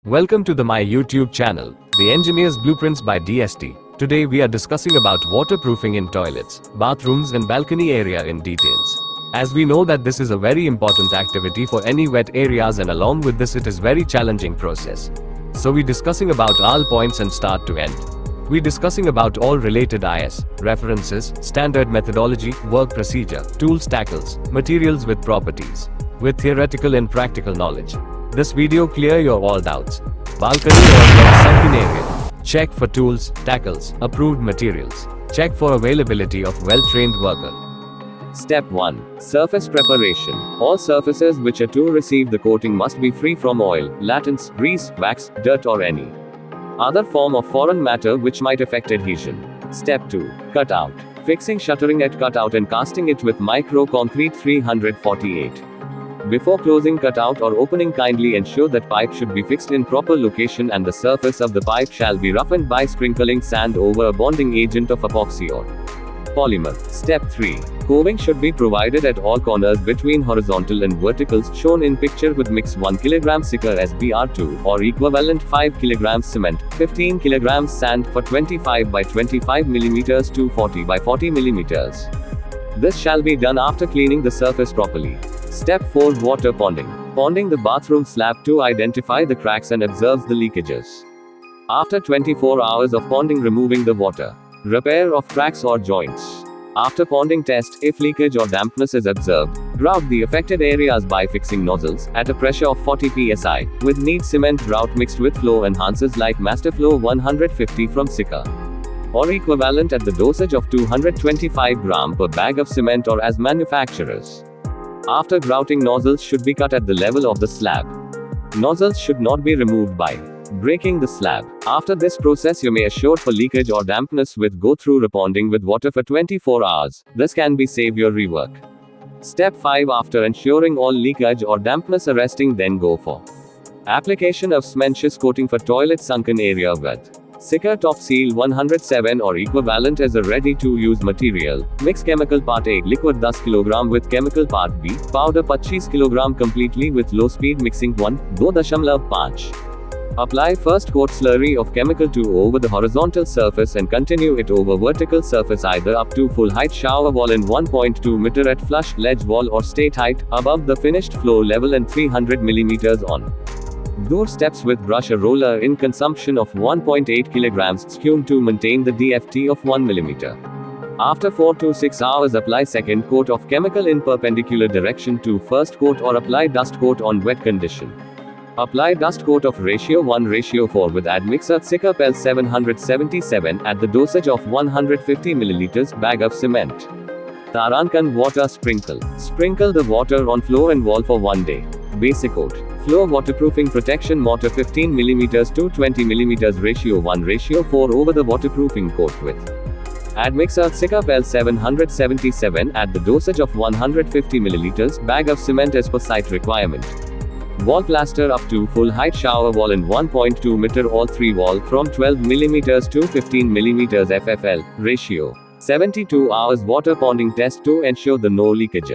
Welcome to my YouTube channel, The Engineer's Blueprints by DST. Today we are discussing about waterproofing in toilets, bathrooms and balcony area in details. As we know that this is a very important activity for any wet areas, and along with this it is very challenging process. So we discussing about all points and start to end. We discussing about all related IS, references, standard methodology, work procedure, tools, tackles, materials with properties, with theoretical and practical knowledge. This video clear your all doubts. Balcony or wet sunken area. Check for tools, tackles, approved materials. Check for availability of well-trained worker. Step 1. Surface preparation. All surfaces which are to receive the coating must be free from oil, lattens, grease, wax, dirt or any other form of foreign matter which might affect adhesion. Step 2. Cutout. Fixing shuttering at cutout and casting it with micro concrete 348. Before closing cutout or opening, kindly ensure that pipe should be fixed in proper location and the surface of the pipe shall be roughened by sprinkling sand over a bonding agent of epoxy or polymer. Step 3. Coving should be provided at all corners between horizontal and verticals shown in picture with mix 1 kg Siccar SBR2 or equivalent 5 kg cement, 15 kg sand for 25 by 25 mm to 40 by 40 mm. This shall be done after cleaning the surface properly. Step 4. Water ponding. Ponding the bathroom slab to identify the cracks and observe the leakages. After 24 hours of ponding, removing the water. Repair of cracks or joints. After ponding test, if leakage or dampness is observed, grout the affected areas by fixing nozzles at a pressure of 40 psi with neat cement grout mixed with flow enhancers like Masterflow 150 from Siccar or equivalent at the dosage of 225 gram per bag of cement or as manufacturers. After grouting, nozzles should be cut at the level of the slab. Nozzles should not be removed by breaking the slab. After this process, you may assure for leakage or dampness with go through reponding with water for 24 hours. This can be save your rework. Step 5. After ensuring all leakage or dampness arresting, then go for application of cementitious coating for toilet sunken area with Siccar Top Seal 107 or equivalent as a ready-to-use material. Mix chemical part A liquid 10 kg with chemical part B powder 25 kg completely with low speed mixing 1.2.5. Apply first coat slurry of chemical 2 over the horizontal surface and continue it over vertical surface either up to full height shower wall in 1.2 meter at flush ledge wall or state height above the finished floor level and 300 mm on. Door steps with brush a roller in consumption of 1.8 kg skewn to maintain the DFT of 1 mm. After 4 to 6 hours, apply second coat of chemical in perpendicular direction to first coat or apply dust coat on wet condition. Apply dust coat of ratio 1:4 with admixer Siccar PEL 777 at the dosage of 150 ml bag of cement. Tarankan water sprinkle. Sprinkle the water on floor and wall for 1 day. Basic coat. Floor waterproofing protection mortar 15 mm to 20 mm ratio 1:4 over the waterproofing coat with admixer Siccar PEL 777 at the dosage of 150 ml bag of cement as per site requirement. Wall plaster up to full height shower wall in 1.2 meter all 3 wall from 12 mm to 15 mm FFL ratio. 72 hours water ponding test to ensure the no leakage.